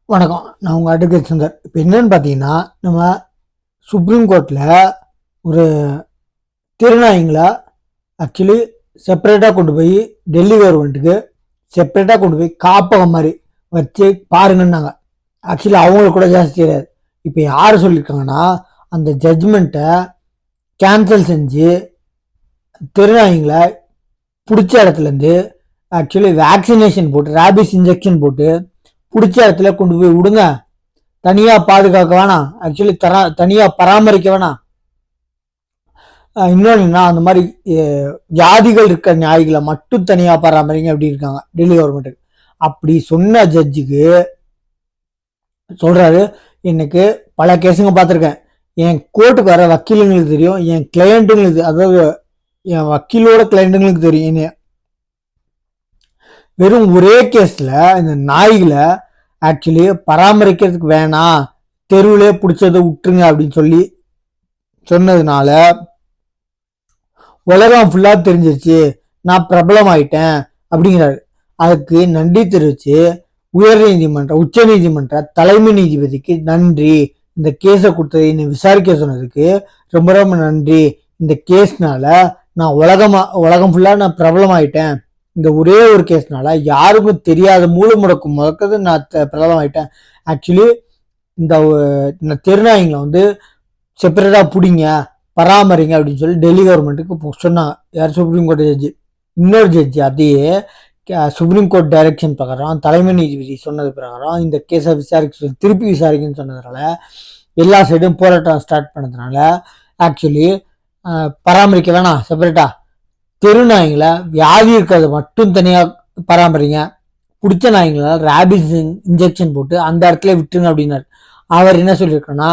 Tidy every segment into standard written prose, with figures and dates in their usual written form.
வணக்கம். நான் உங்கள் அட்வொகேட் சுந்தர். இப்போ என்னன்னு பார்த்தீங்கன்னா, நம்ம சுப்ரீம் கோர்ட்டில் ஒரு திருநாய்ங்களை ஆக்சுவலி செப்பரேட்டாக கொண்டு போய் டெல்லி கவர்மெண்ட்டுக்கு செப்பரேட்டாக கொண்டு போய் காப்பகம் மாதிரி வச்சு பாருங்கன்னாங்க. ஆக்சுவலி அவங்களுக்கு கூட ஜாஸ்தி கிடையாது. இப்போ யார் சொல்லியிருக்காங்கன்னா, அந்த ஜட்ஜ்மெண்ட்டை கேன்சல் செஞ்சு திருநாய்ங்களை பிடிச்ச இடத்துலேருந்து ஆக்சுவலி வேக்சினேஷன் போட்டு ரேபிஸ் இன்ஜெக்ஷன் போட்டு பிடிச்ச இடத்துல கொண்டு போய் விடுங்க. தனியாக பாதுகாக்க வேணாம், ஆக்சுவலி தனியாக பராமரிக்க வேணாம். இன்னொன்னா அந்த மாதிரி வியாதிகள் இருக்க நாய்களை மட்டும் தனியாக பராமரிங்க அப்படி இருக்காங்க டெல்லி கவர்மெண்ட்டுக்கு. அப்படி சொன்ன ஜட்ஜுக்கு சொல்றாரு, எனக்கு பல கேஸுங்க பார்த்துருக்கேன், என் கோர்ட்டுக்கு வர வக்கீலுங்களுக்கு தெரியும், என் கிளையண்ட்டுங்களுக்கு, அதாவது என் வக்கீலோட கிளையண்ட்டுங்களுக்கு தெரியும், என்ன வெறும் ஒரே கேஸ்ல இந்த நாய்களை ஆக்சுவலி பராமரிக்கிறதுக்கு வேணாம், தெருவிலே பிடிச்சதை விட்டுருங்க அப்படின்னு சொல்லி சொன்னதுனால உலகம் ஃபுல்லா தெரிஞ்சிருச்சு, நான் பிரபலம் ஆயிட்டேன் அப்படிங்கிறாரு. அதுக்கு நன்றி தெரிவிச்சு உச்ச நீதிமன்ற தலைமை நீதிபதிக்கு நன்றி, இந்த கேஸை கொடுத்தது என்னை விசாரிக்க சொன்னதுக்கு ரொம்ப ரொம்ப நன்றி, இந்த கேஸ்னால நான் உலகம் ஃபுல்லா நான் பிரபலம் ஆயிட்டேன், இந்த ஒரே ஒரு கேஸ்னால யாருக்கும் தெரியாத மூளை முடக்கும் முதற்கது நான் பிரபலம் ஆயிட்டேன். ஆக்சுவலி இந்த தெருநாய்களை வந்து செப்பரேட்டா பிடிங்க பராமரிங்க அப்படின்னு சொல்லி டெல்லி கவர்மெண்ட்டுக்கு சொன்னாங்க. யார்? சுப்ரீம் கோர்ட் ஜட்ஜி. இன்னொரு ஜட்ஜி அதையே சுப்ரீம் கோர்ட் டைரக்ஷன் பிரகாரம் தலைமை நீதிபதி சொன்னது பிரகாரம் இந்த கேஸை திருப்பி விசாரிக்கணும்னு சொன்னதுனால எல்லா சைடும் போராட்டம் ஸ்டார்ட் பண்ணதுனால ஆக்சுவலி பராமரிக்க வேணாம், செப்பரேட்டா தெரு நாய்களை வியாதி இருக்கிறத மட்டும் தனியாக பராமரிங்க, பிடிச்ச நாய்களை ரேபிஸ் இன்ஜெக்ஷன் போட்டு அந்த இடத்துல விட்டுருங்க அப்படின்னாரு. அவர் என்ன சொல்லியிருக்கோன்னா,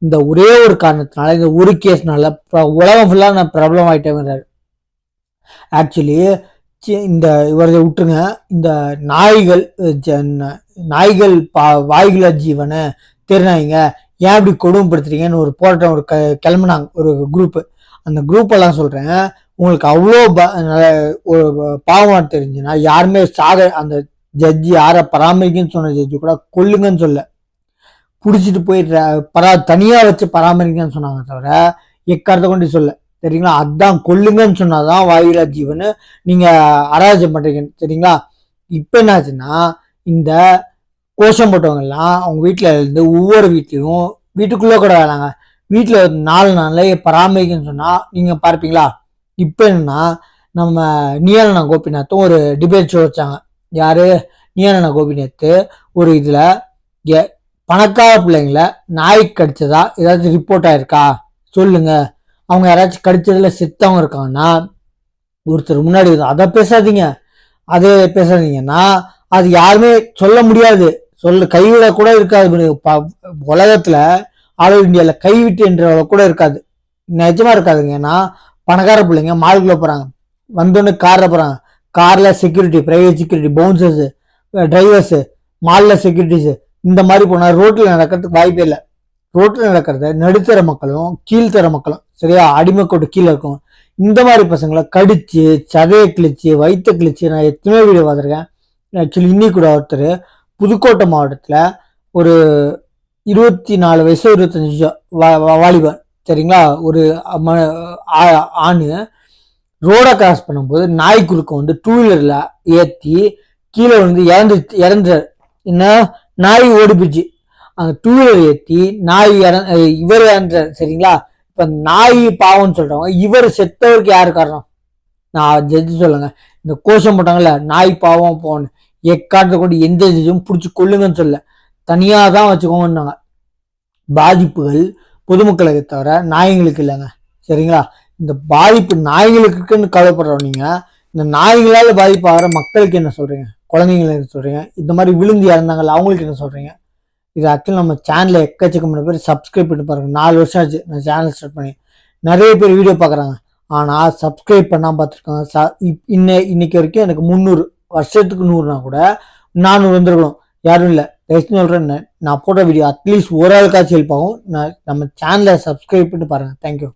இந்த ஒரே ஒரு காரணத்தினால, இந்த ஒரு கேஸ்னால உலகம் ஃபுல்லா நான் பிரபலம் ஆயிட்டேங்கிறாரு. ஆக்சுவலி இந்த இவரை விட்டுருங்க, இந்த நாய்கள் வாய்குல ஜீவனை தெருநாய்ங்க ஏன் இப்படி கொடுமைப்படுத்துறீங்கன்னு ஒரு போராட்டம் கிளம்புனாங்க ஒரு குரூப். அந்த குரூப் எல்லாம் சொல்றேன், உங்களுக்கு அவ்வளோ ஒரு பாவம் தெரிஞ்சுன்னா யாருமே அந்த ஜட்ஜி யாரை பராமரிக்கன்னு சொன்ன ஜட்ஜி கூட கொல்லுங்கன்னு சொல்ல, பிடிச்சிட்டு போய் தனியா வச்சு பராமரிக்கன்னு சொன்னாங்க தவிர எக்காரத்தை கொண்டு சொல்ல. சரிங்களா? அதான் கொல்லுங்கன்னு சொன்னாதான் வாயிலா ஜீவனு நீங்க அராஜகம் பண்றீங்க. சரிங்களா? இப்ப என்னாச்சுன்னா, இந்த கோஷம் போட்டவங்க எல்லாம் அவங்க வீட்டுல இருந்து ஒவ்வொரு வீட்லயும் வீட்டுக்குள்ள கூட வேணாங்க, வீட்டுல 4 நாள்ல பராமரிக்கன்னு சொன்னா நீங்க பார்ப்பீங்களா? இப்ப என்னன்னா, நம்ம நியானனா கோபிநாத்தும் ஒரு டிபேட் ஷோ வச்சாங்க. யாரு? நியானனா கோபிநாத் ஒரு இதுல பணக்கார பிள்ளைங்களை நாய் கடிச்சதா ஏதாச்சும் ரிப்போர்ட் ஆயிருக்கா சொல்லுங்க, அவங்க யாராச்சும் கடிச்சதுல செத்தவங்க இருக்காங்கன்னா ஒருத்தர் முன்னாடி அதை பேசாதீங்க, அதே பேசாதீங்கன்னா அது யாருமே சொல்ல முடியாது, கைவிட கூட இருக்காது. உலகத்துல ஆல் ஓவர் இந்தியால கைவிட்டு என்ற கூட இருக்காது, நிஜமா இருக்காதுங்க. ஏன்னா பணக்கார பிள்ளைங்க மாலுக்குள்ள போறாங்க, வந்தோன்னு கார்ல போறாங்க, கார்ல security, private security, bouncers, drivers, மால்ல செக்யூரிட்டிஸ், இந்த மாதிரி போனா ரோட்ல நடக்கிறதுக்கு வாய்ப்பே இல்லை. ரோட்ல நடக்கிறத நடுத்தர மக்களும் கீழ்த்தர மக்களும், சரியா, அடிமைக்கோட்டு கீழே இருக்கும், இந்த மாதிரி பசங்களை கடிச்சு சதையை கிழிச்சு வயிற்ற கிழிச்சு நான் எத்தனையோ வீடியோ பார்த்துருக்கேன். ஆக்சுவலி இன்னைக்கு கூட ஒருத்தர் புதுக்கோட்டை மாவட்டத்துல ஒரு 24 வயசு 25 வாலிபன், சரிங்களா, ஒரு ஆணு ரோட கிராஸ் பண்ணும்போது நாய் குறுக்க வந்து 2 வீலர்ல ஏத்தி கீழே வந்து இறந்துறாரு. என்ன, நாய் ஓடி போச்சு, அந்த 2 வீலர் ஏத்தி நாய் இவர் இறந்துறாரு. சரிங்களா? இப்ப நாய் பாவம்னு சொல்றவங்க, இவர் செத்தவருக்கு யாரு காரணம்? நான் ஜட்ஜி சொல்லுங்க. இந்த கோஷம் போட்டாங்கல்ல நாய் பாவம் போன்னு, எக்காட்டத்தை கொண்டு எந்த ஜட்ஜும் பிடிச்சி கொள்ளுங்கன்னு சொல்ல, தனியா தான் வச்சுக்கோங்கன்னாங்க. பாதிப்புகள் பொதுமக்களுக்கு தவிர நாய்களுக்கு இல்லைங்க. சரிங்களா? இந்த பாதிப்பு நாய்களுக்குன்னு கவலைப்படுறோம். நீங்க இந்த நாய்களால பாதிப்பு ஆகிற மக்களுக்கு என்ன சொல்றீங்க? குழந்தைங்களுக்கு சொல்றீங்க, இந்த மாதிரி விழுந்து இறந்தாங்கல்ல அவங்களுக்கு என்ன சொல்றீங்க? இது ஆக்சுவலி நம்ம சேனல்ல எக்கச்சக்கமான பேர் சப்ஸ்கிரைப் பண்ணி பாருங்க. 4 வருஷம் ஆச்சு நான் சேனல் ஸ்டார்ட் பண்ணி, நிறைய பேர் வீடியோ பார்க்குறாங்க, ஆனால் சப்ஸ்கிரைப் பண்ணாமல் பார்த்துருக்காங்க. இன்னைக்கு வரைக்கும் எனக்கு 300, வருஷத்துக்கு 100னா கூட 400 வந்துருக்கணும், யாரும் இல்லை. சொல்றேன், நான் போட்ட வீடியோ அட்லீஸ்ட் ஒரு ஆளுக்காச்சும் ஹெல்ப் ஆகும். நம்ம சேனலை சப்ஸ்கிரைப் பண்ணி பாருங்க. தேங்க்யூ.